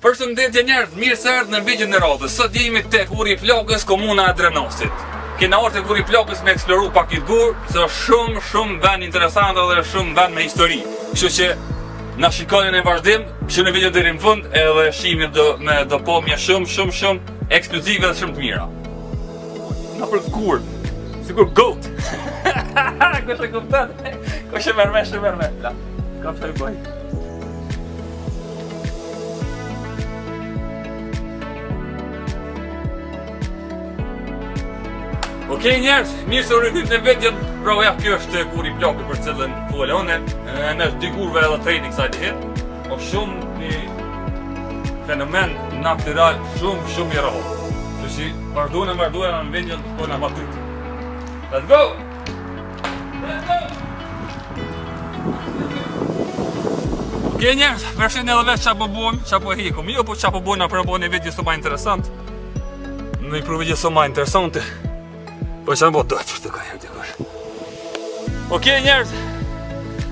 Përshëndetje njerëz, mirë se erdhët në videon e radhës. Sot jemi tek Uri i Plakës, komuna e Drenosit. Kena ardhur tek Uri i Plakës me eksploru pak i gur, se është shumë vend interesant dhe shumë vend me histori. Kështu që na shikoni në vazhdim, që në video deri në fund, edhe shihni do pamje shumë ekskluzive dhe shumë të mira. Na për gur, sigur goat. Kush e kupton? Kush e merr me? Ka të bëj. Okej njerëz, mirë se u rikthit në video. Pra ja, kjo është Uri i Plakës për cilën fole unë. Në dy gurve edhe treni kësaj ditë. O shumë një fenomen natyral shumë i rrallë. Kështu që vazhdojmë në videon tonë më aty. Let's go! Okej njerëz, përshëndetje edhe vetë çapo bën, çapo hikum. Jo, po çapo bën për të bënë video më interesant. Në një video më interesante. Po që në botë dojtë që të ka herë të kërë. Okej njerëz,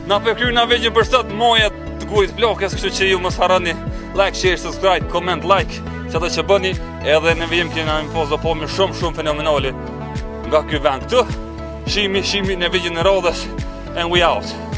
na përkryjë nga video për sot moja të Urit të Plakës, kështu që ju mos harroni like, share, subscribe, comment, like, që ato që bëni, edhe në vijim kena një post do po me shumë fenomenali nga ky vend këtu. Shihemi në video në radhës, and we out.